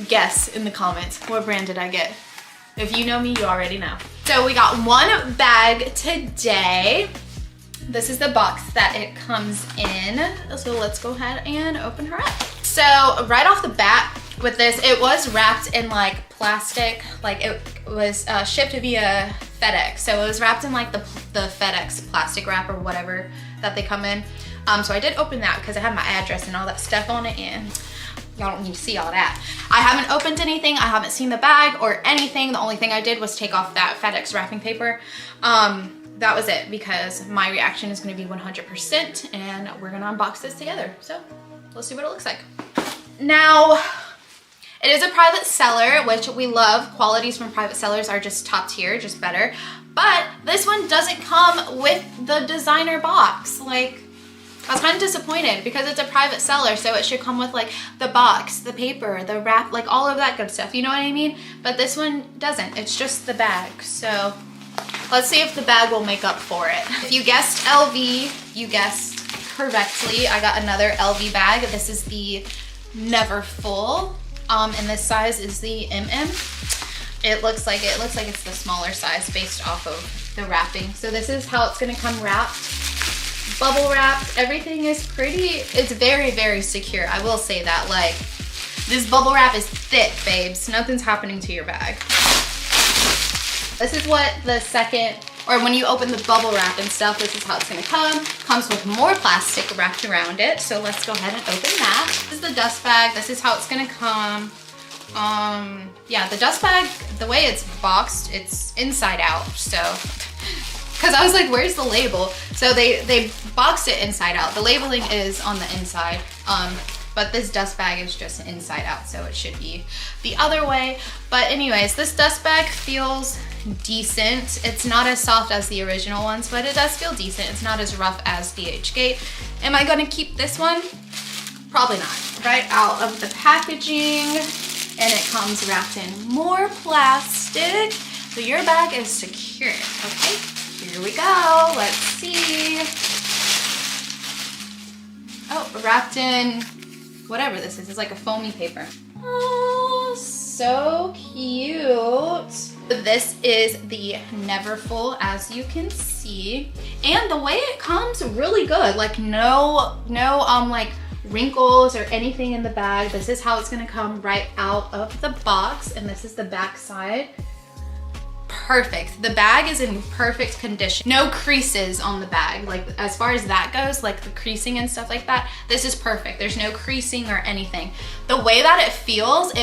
guess in the comments, what brand did I get? If you know me, you already know. So we got one bag today. This is the box that it comes in. So let's go ahead and open her up. So right off the bat with this, it was wrapped in like plastic, like it was shipped via FedEx. So it was wrapped in like the FedEx plastic wrap or whatever that they come in. So I did open that because I had my address and all that stuff on it, and y'all don't need to see all that. I haven't opened anything. I haven't seen the bag or anything. The only thing I did was take off that FedEx wrapping paper. That was it, because my reaction is going to be 100% and we're going to unbox this together. So let's see what it looks like. Now, it is a private seller, which we love. Qualities from private sellers are just top tier, just better. But this one doesn't come with the designer box. Like, I was kind of disappointed because it's a private seller, so it should come with like the box, the paper, the wrap, like all of that good stuff, you know what I mean? But this one doesn't, it's just the bag. So let's see if the bag will make up for it. If you guessed LV, you guessed correctly. I got another LV bag. This is the neverfull, and this size is the MM. It looks like it's the smaller size based off of the wrapping. So this is how it's gonna come wrapped. Bubble wrapped. Everything is pretty, it's very, very secure. I will say that. Like, this bubble wrap is thick, babes. Nothing's happening to your bag. This is what the second, or when you open the bubble wrap and stuff, this is how it's gonna come. Comes with more plastic wrapped around it. So let's go ahead and open that. This is the dust bag. This is how it's gonna come. Yeah, the dust bag, the way it's boxed, it's inside out. So, because I was like, where's the label? So they boxed it inside out. The labeling is on the inside, but this dust bag is just inside out, so it should be the other way. But anyways, this dust bag feels decent. It's not as soft as the original ones, but it does feel decent. It's not as rough as the H-Gate. Am I gonna keep this one? Probably not. Right out of the packaging, and it comes wrapped in more plastic. So your bag is secure, okay? Here we go, let's see. Oh, wrapped in whatever this is. It's like a foamy paper. Oh, so cute. This is the neverfull, as you can see. And the way it comes, really good. Like no like wrinkles or anything in the bag. This is how it's gonna come right out of the box, and this is the back side. Perfect. The bag is in perfect condition. No creases on the bag. Like, as far as that goes, like the creasing and stuff like that, this is perfect. There's no creasing or anything. The way that it feels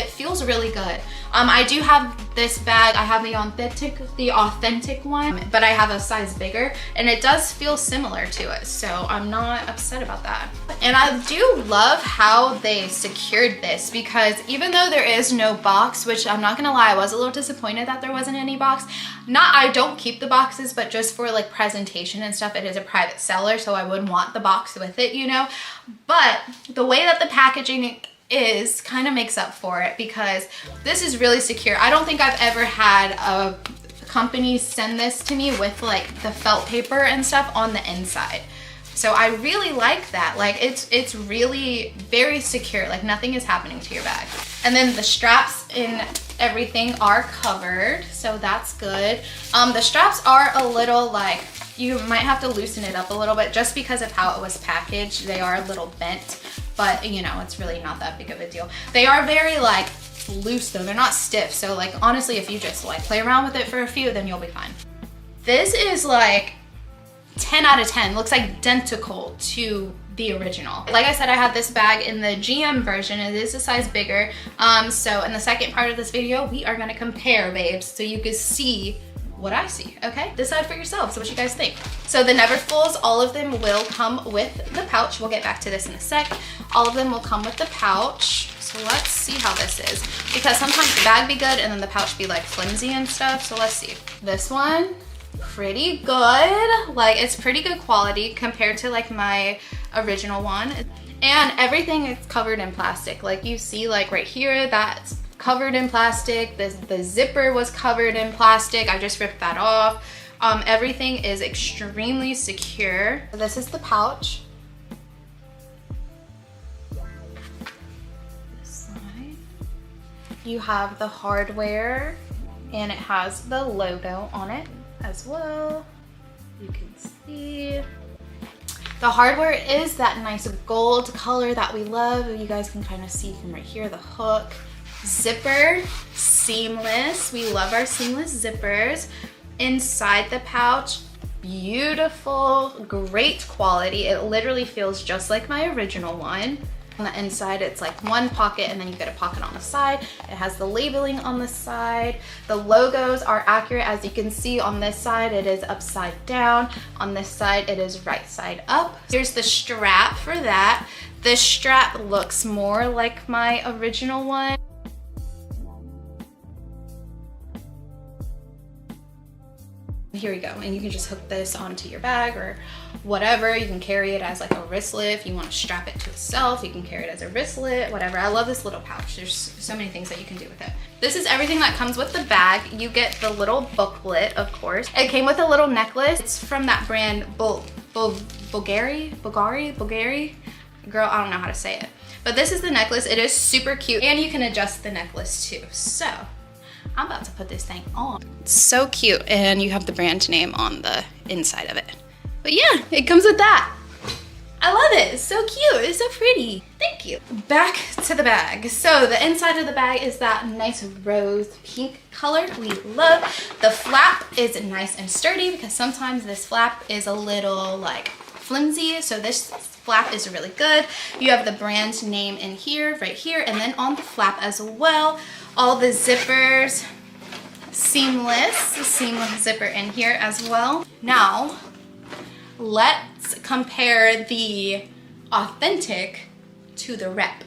really good. I do have this bag. I have the authentic one, but I have a size bigger, and it does feel similar to it, so I'm not upset about that. And I do love how they secured this, because even though there is no box, which I'm not gonna lie, I was a little disappointed that there wasn't any box. I don't keep the boxes, but just for like presentation and stuff, it is a private seller, so I would want the box with it, you know? But the way that the packaging is kind of makes up for it, because this is really secure. I don't think I've ever had a company send this to me with like the felt paper and stuff on the inside. So I really like that. Like, it's really very secure. Like, nothing is happening to your bag. And then the straps and everything are covered, so that's good. The straps are a little like, you might have to loosen it up a little bit just because of how it was packaged. They are a little bent, but you know, it's really not that big of a deal. They are very like loose though, they're not stiff. So like, honestly, if you just like play around with it for a few, then you'll be fine. This is like 10 out of 10, looks identical to the original. Like I said, I had this bag in the GM version. It is a size bigger. So in the second part of this video, we are gonna compare, babes, so you can see what I see, okay? Decide for yourselves what you guys think. So the neverfulls, all of them will come with the pouch. We'll get back to this in a sec. All of them will come with the pouch. So let's see how this is, because sometimes the bag be good and then the pouch be like flimsy and stuff. So let's see. This one, pretty good. Like, it's pretty good quality compared to like my original one. And everything is covered in plastic. Like you see, like right here, that's covered in plastic. The zipper was covered in plastic. I just ripped that off. Everything is extremely secure. This is the pouch. This side. You have the hardware, and it has the logo on it as well. You can see. The hardware is that nice gold color that we love. You guys can kind of see from right here, the hook. Zipper, seamless. We love our seamless zippers. Inside the pouch, beautiful, great quality. It literally feels just like my original one. On the inside, it's like one pocket, and then you get a pocket on the side. It has the labeling on the side. The logos are accurate. As you can see on this side, it is upside down. On this side, it is right side up. Here's the strap for that. This strap looks more like my original one. Here we go, and you can just hook this onto your bag or whatever. You can carry it as like a wristlet. If you want to strap it to itself, you can carry it as a wristlet, whatever. I love this little pouch. There's so many things that you can do with it. This is everything that comes with the bag. You get the little booklet, of course. It came with a little necklace. It's from that brand Bulgari. Girl, I don't know how to say it. But this is the necklace. It is super cute, and you can adjust the necklace too. So I'm about to put this thing on. It's so cute, and you have the brand name on the inside of it. But yeah, it comes with that. I love it. It's so cute. It's so pretty. Thank you. Back to the bag. So the inside of the bag is that nice rose pink color we love. The flap is nice and sturdy because sometimes this flap is a little like flimsy. So this flap is really good. You have the brand name in here, right here, and then on the flap as well. All the zippers, seamless zipper in here as well. Now, let's compare the authentic to the rep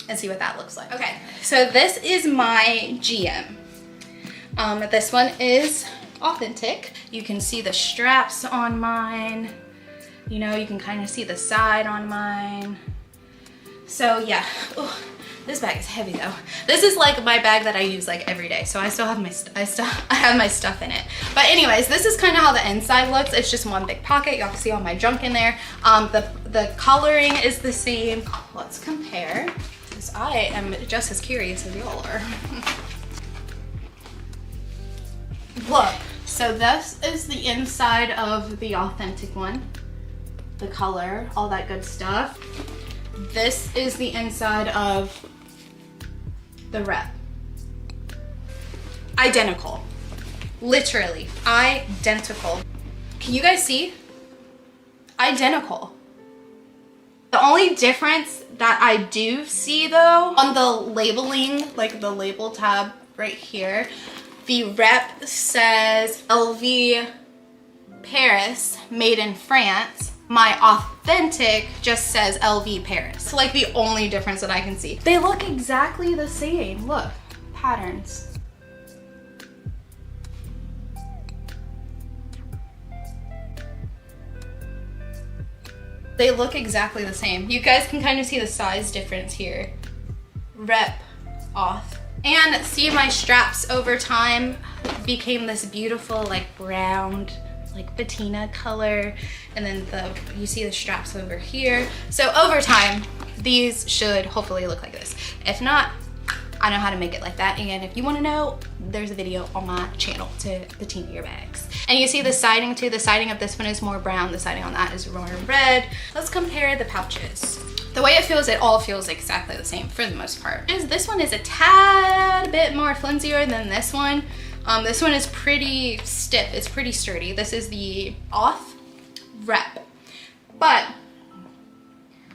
and see what that looks like. Okay, so this is my GM. This one is authentic. You can see the straps on mine. You know, you can kind of see the side on mine. So yeah. Ooh. This bag is heavy though. This is like my bag that I use like every day, so I still have my stuff in it. But anyways, this is kind of how the inside looks. It's just one big pocket. Y'all can see all my junk in there. The coloring is the same. Let's compare, because I am just as curious as y'all are. Look, so this is the inside of the authentic one. The color, all that good stuff. This is the inside of the rep. Identical. Literally, identical. Can you guys see? Identical. The only difference that I do see though, on the labeling, like the label tab right here, the rep says LV Paris, made in France. My authentic just says LV Paris. It's like the only difference that I can see. They look exactly the same. Look, patterns. They look exactly the same. You guys can kind of see the size difference here. Rep, auth. And see, my straps over time became this beautiful like brown, like patina color, and then you see the straps over here. So over time, these should hopefully look like this. If not, I know how to make it like that, and if you want to know, there's a video on my channel to patina your bags. And you see the siding too. The siding of this one is more brown, the siding on that is more red. Let's compare the pouches. The way it feels, it all feels exactly the same for the most part. This one is a tad bit more flimsier than this one. This one is pretty stiff, it's pretty sturdy. This is the auth rep. But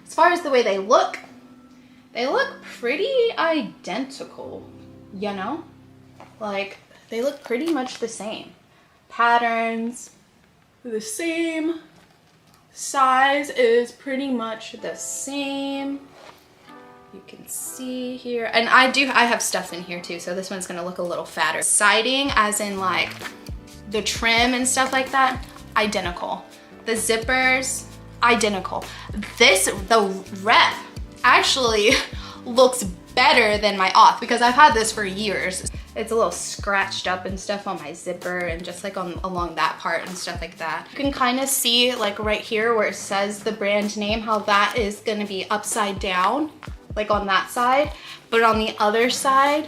as far as the way they look pretty identical, you know? Like, they look pretty much the same. Patterns, the same. Size is pretty much the same. You can see here, and I have stuff in here too, so this one's gonna look a little fatter. Siding, as in like the trim and stuff like that, identical. The zippers, identical. The rep actually looks better than my auth because I've had this for years. It's a little scratched up and stuff on my zipper and just like along that part and stuff like that. You can kind of see like right here where it says the brand name, how that is gonna be upside down, like on that side. But on the other side,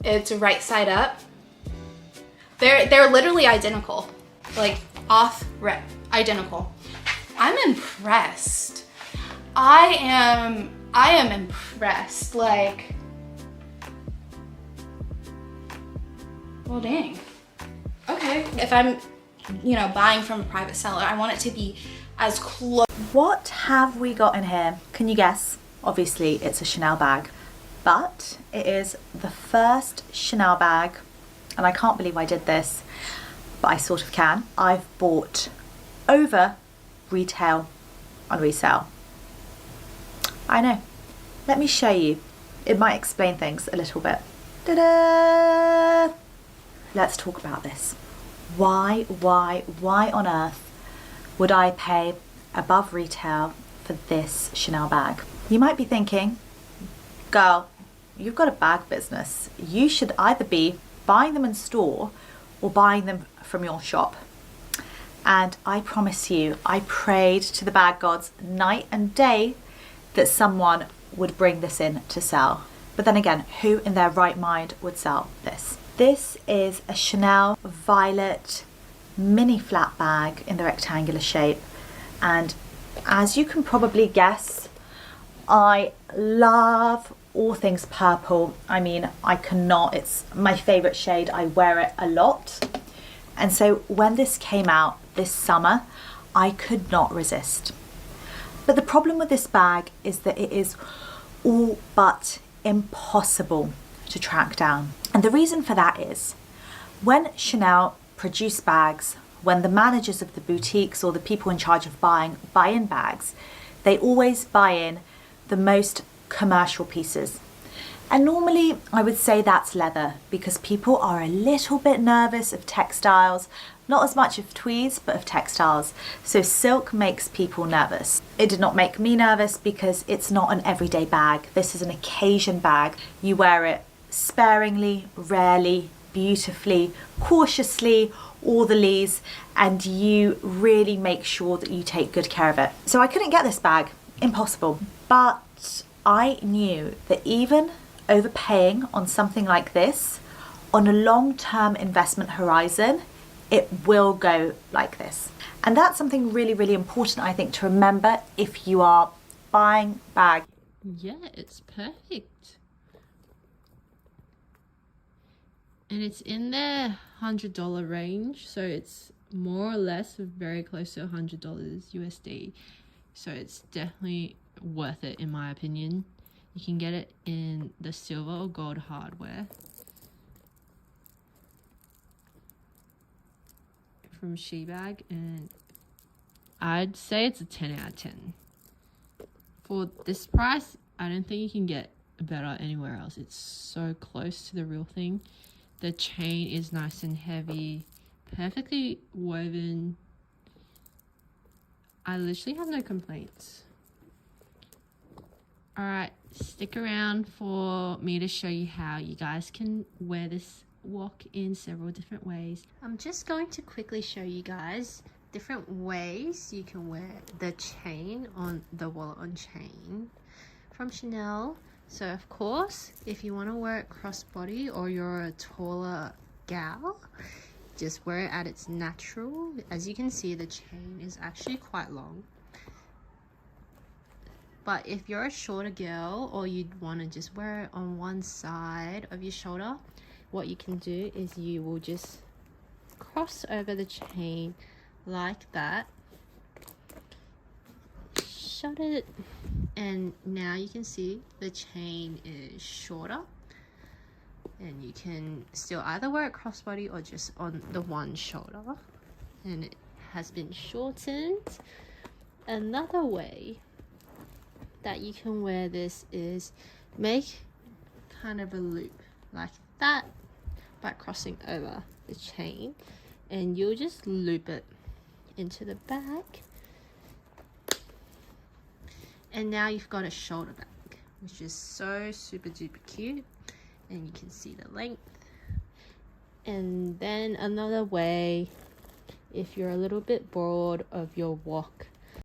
It's right side up. They're literally identical, like off rip, identical. I'm impressed. I am impressed. Like, well, dang. Okay. If I'm, you know, buying from a private seller, I want it to be as close. What have we got in here? Can you guess? Obviously, it's a Chanel bag, but it is the first Chanel bag, and I can't believe I did this, but I sort of can. I've bought over retail on resale. I know. Let me show you. It might explain things a little bit. Ta-da! Let's talk about this. Why on earth would I pay above retail for this Chanel bag? You might be thinking, girl, you've got a bag business. You should either be buying them in store or buying them from your shop. And I promise you, I prayed to the bag gods night and day that someone would bring this in to sell. But then again, who in their right mind would sell this? This is a Chanel violet mini flat bag in the rectangular shape. And as you can probably guess, I love all things purple. I mean, I cannot, it's my favorite shade. I wear it a lot. And so when this came out this summer, I could not resist. But the problem with this bag is that it is all but impossible to track down. And the reason for that is when Chanel produce bags, when the managers of the boutiques or the people in charge of buy in bags, they always buy in the most commercial pieces. And normally I would say that's leather, because people are a little bit nervous of textiles, not as much of tweeds, but of textiles. So silk makes people nervous. It did not make me nervous because it's not an everyday bag. This is an occasion bag. You wear it sparingly, rarely, beautifully, cautiously, all the lees, and you really make sure that you take good care of it. So I couldn't get this bag, impossible. But I knew that even overpaying on something like this, on a long-term investment horizon, it will go like this. And that's something really, really important, I think, to remember if you are buying bags. Yeah, it's perfect. And it's in the $100 range, so it's more or less very close to $100 USD. So it's definitely worth it in my opinion. You can get it in the silver or gold hardware from Shebag, and I'd say it's a 10 out of 10. For this price, I don't think you can get better anywhere else. It's so close to the real thing. The chain is nice and heavy, perfectly woven. I literally have no complaints. Alright, stick around for me to show you how you guys can wear this walk in several different ways. I'm just going to quickly show you guys different ways you can wear the chain on the wallet on chain from Chanel. So of course, if you want to wear it crossbody or you're a taller gal, just wear it at its natural. As you can see, the chain is actually quite long. But if you're a shorter girl or you'd want to just wear it on one side of your shoulder, what you can do is you will just cross over the chain like that, shut it, and now you can see the chain is shorter, and you can still either wear it crossbody or just on the one shoulder, and it has been shortened. Another way that you can wear this is make kind of a loop like that by crossing over the chain, and you'll just loop it into the back, and now you've got a shoulder bag, which is so super duper cute, and you can see the length. And then another way, if you're a little bit bored of your walk